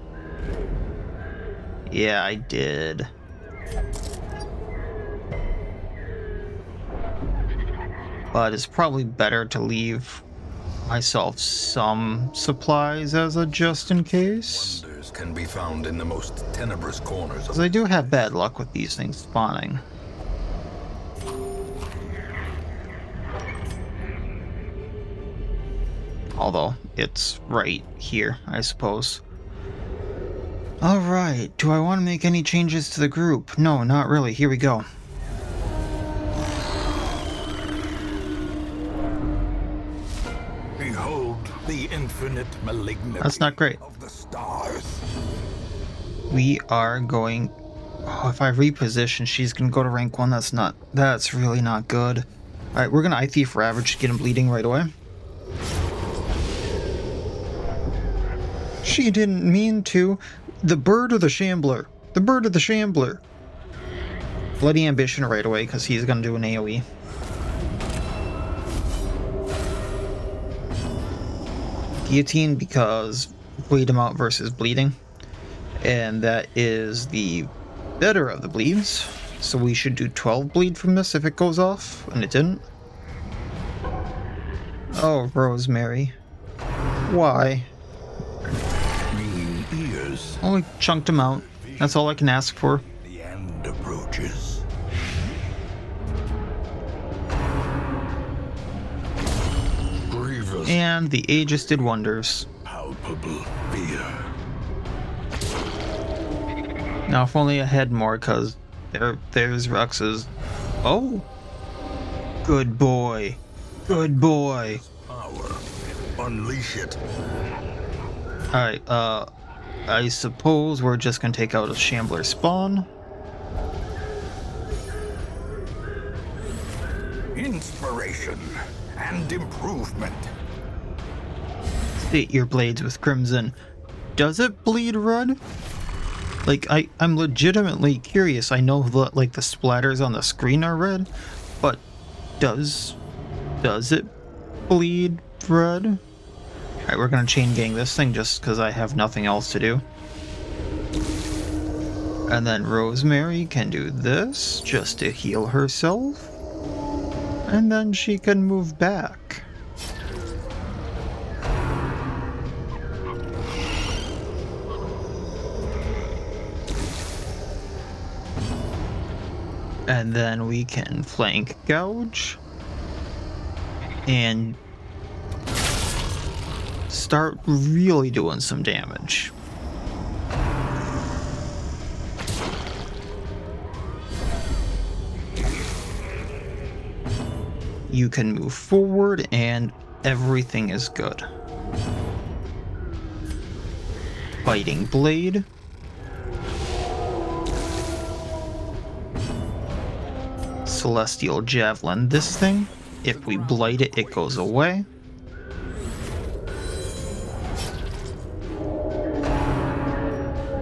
Yeah, I did. But it's probably better to leave myself some supplies as a just in case. Wonders can be found in the most tenebrous corners. Because I do have bad luck with these things spawning. Although, it's right here, I suppose. Alright, do I want to make any changes to the group? No, not really. Here we go. The infinite malignity. That's not great. Of the stars. We are going... Oh, if I reposition, she's gonna go to rank 1. That's really not good. Alright, we're gonna Eye Thief Ravage to get him bleeding right away. She didn't mean to. The bird or the Shambler? The bird or the Shambler? Bloody Ambition right away, because he's gonna do an AoE. Guillotine because bleed him out versus bleeding, and that is the better of the bleeds, so we should do 12 bleed from this if it goes off, and it didn't. Oh, Rosemary. Why? Ringing ears. Only chunked him out. That's all I can ask for. The end approaches. And the Aegis did wonders. Palpable fear. Now if only I had more, cause there's Rex's. Oh, good boy, good boy. Power. Unleash it. All right, I suppose we're just gonna take out a Shambler spawn. Inspiration and improvement. State your blades with crimson. Does it bleed red? Like, I'm legitimately curious. I know the, like, the splatters on the screen are red, but does it bleed red? Alright, we're gonna chain gang this thing just because I have nothing else to do. And then Rosemary can do this just to heal herself. And then she can move back. And then we can flank gouge and start really doing some damage. You can move forward and everything is good. Biting blade. Celestial Javelin this thing. If we blight it, it goes away.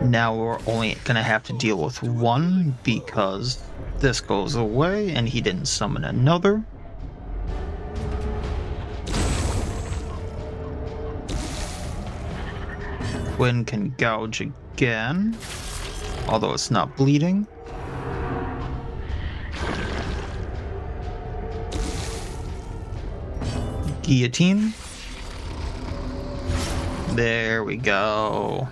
Now we're only gonna have to deal with one because this goes away and he didn't summon another. Quinn can gouge again, although it's not bleeding. Guillotine. There we go.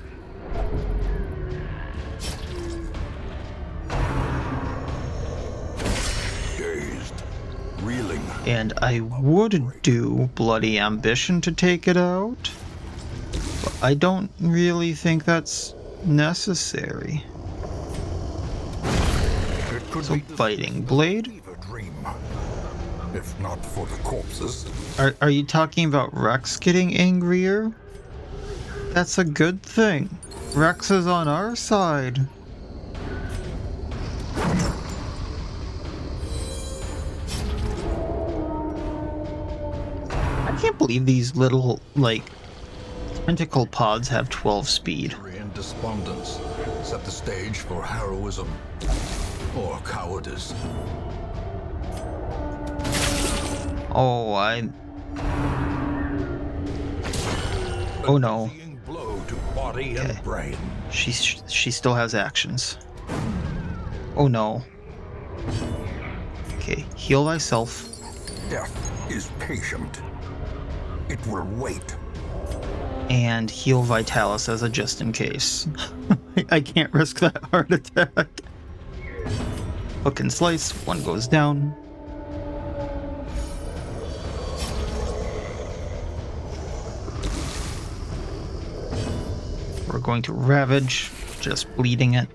Dazed. Reeling. And I would do Bloody Ambition to take it out, but I don't really think that's necessary. So Biting Blade. If not for the corpses. Are you talking about Rex getting angrier? That's a good thing. Rex is on our side. I can't believe these little, like, tentacle pods have 12 speed. And despondence set the stage for heroism or cowardice. Oh, oh no. Blow to body and brain. She still has actions. Oh no. Okay, heal thyself. Death is patient. It will wait. And heal Vitalis as a just in case. I can't risk that heart attack. Hook and slice, one goes down. We're going to Ravage, just bleeding it.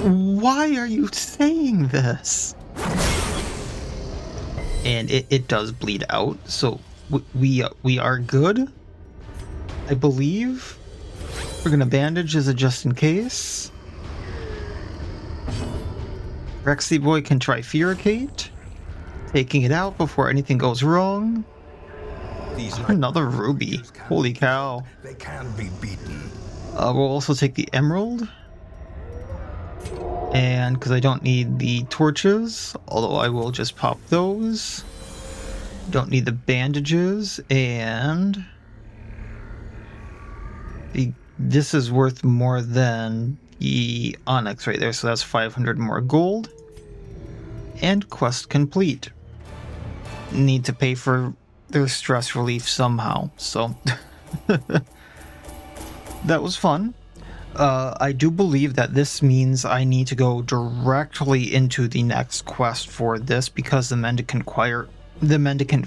Why are you saying this? And it does bleed out, so we are good, I believe. We're gonna bandage as a just in case. Rexy Boy can try Furicate, taking it out before anything goes wrong. Another ruby. Holy cow. They can be beaten. We'll also take the emerald. And because I don't need the torches, although I will just pop those. Don't need the bandages, and this is worth more than the onyx right there, so that's 500 more gold. And quest complete. Need to pay for their stress relief somehow, so that was fun. I do believe that this means I need to go directly into the next quest for this because the Mendicant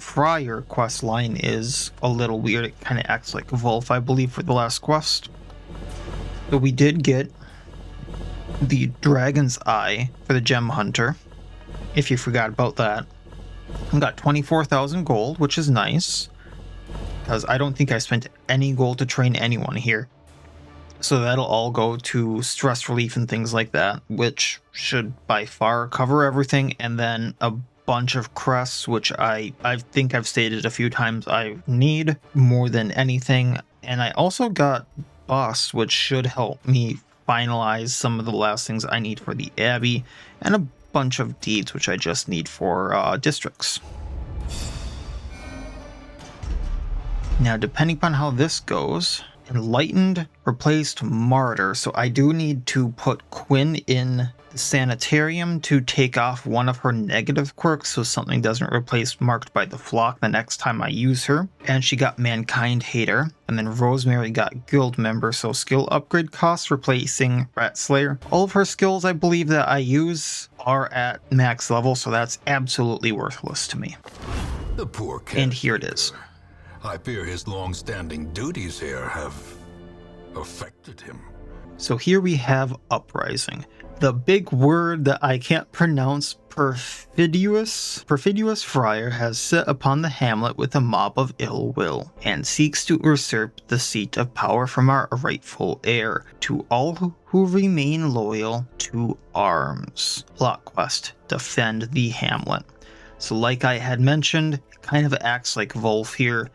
Friar quest line is a little weird. It kind of acts like a wolf, I believe, for the last quest. But we did get the Dragon's Eye for the Gem Hunter, if you forgot about that. I got 24,000 gold, which is nice, because I don't think I spent any gold to train anyone here. So that'll all go to stress relief and things like that, which should by far cover everything. And then a bunch of crests, which I think I've stated a few times I need more than anything. And I also got Bust, which should help me finalize some of the last things I need for the Abbey, and a bunch of deeds, which I just need for districts. Now, depending upon how this goes, Enlightened replaced Martyr, so I do need to put Quinn in the Sanitarium to take off one of her negative quirks so something doesn't replace Marked by the Flock the next time I use her. And she got Mankind Hater, and then Rosemary got Guild Member, so skill upgrade costs replacing Rat Slayer. All of her skills I believe that I use are at max level, so that's absolutely worthless to me. The poor cat. And here it is. I fear his long-standing duties here have affected him. So here we have Uprising. The big word that I can't pronounce, Perfidious Friar has set upon the hamlet with a mob of ill will, and seeks to usurp the seat of power from our rightful heir, to all who remain loyal to arms. Plot quest, defend the hamlet. So like I had mentioned, it kind of acts like Wolf here.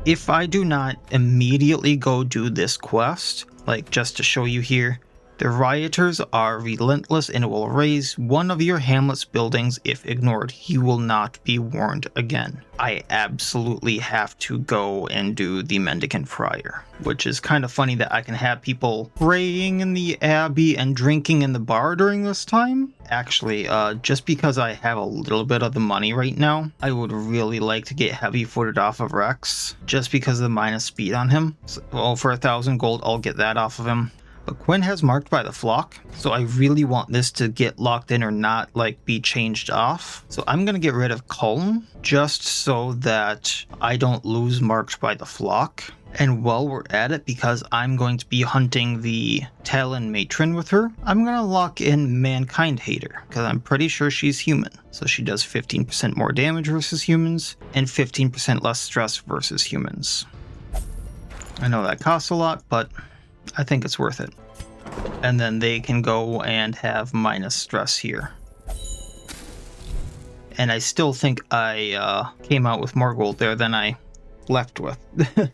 If I do not immediately go do this quest, like just to show you here, the rioters are relentless and will raise one of your hamlet's buildings if ignored. You will not be warned again. I absolutely have to go and do the Mendicant Friar, which is kind of funny that I can have people praying in the Abbey and drinking in the bar during this time. Actually, just because I have a little bit of the money right now, I would really like to get heavy-footed off of Rex, just because of the minus speed on him. So, well, for 1,000 gold, I'll get that off of him. But Quinn has Marked by the Flock, so I really want this to get locked in or not, like, be changed off. So I'm going to get rid of Culm, just so that I don't lose Marked by the Flock. And while we're at it, because I'm going to be hunting the Talon Matron with her, I'm going to lock in Mankind Hater, because I'm pretty sure she's human. So she does 15% more damage versus humans, and 15% less stress versus humans. I know that costs a lot, but I think it's worth it. And then they can go and have minus stress here. And I still think I came out with more gold there than I left with.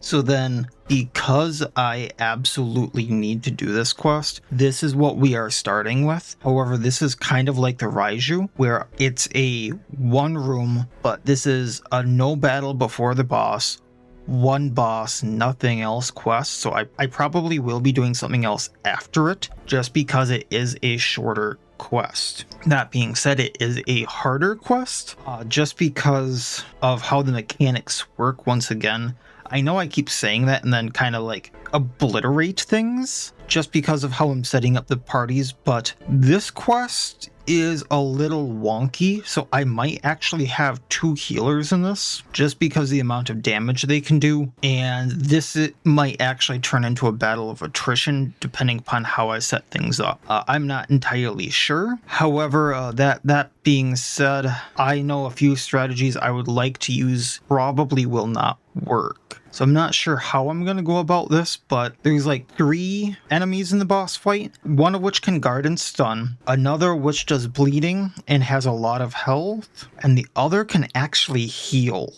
So then, because I absolutely need to do this quest, this is what we are starting with. However, this is kind of like the Raiju, where it's a one room, but this is a no battle before the boss, one boss, nothing else quest. So I probably will be doing something else after it, just because it is a shorter quest. That being said, it is a harder quest, just because of how the mechanics work. Once again, I know I keep saying that and then kind of like obliterate things just because of how I'm setting up the parties, but this quest is a little wonky, so I might actually have 2 healers in this just because the amount of damage they can do, and it might actually turn into a battle of attrition depending upon how I set things up. I'm not entirely sure. However, that being said, I know a few strategies I would like to use probably will not work. So I'm not sure how I'm going to go about this, but there's like 3 enemies in the boss fight, one of which can guard and stun, another which does bleeding and has a lot of health, and the other can actually heal.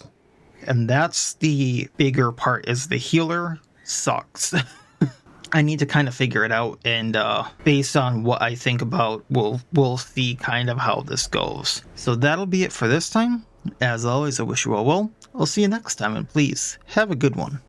And that's the bigger part, is the healer sucks. I need to kind of figure it out, and based on what I think about, we'll see kind of how this goes. So that'll be it for this time. As always, I wish you all well. I'll see you next time, and please, have a good one.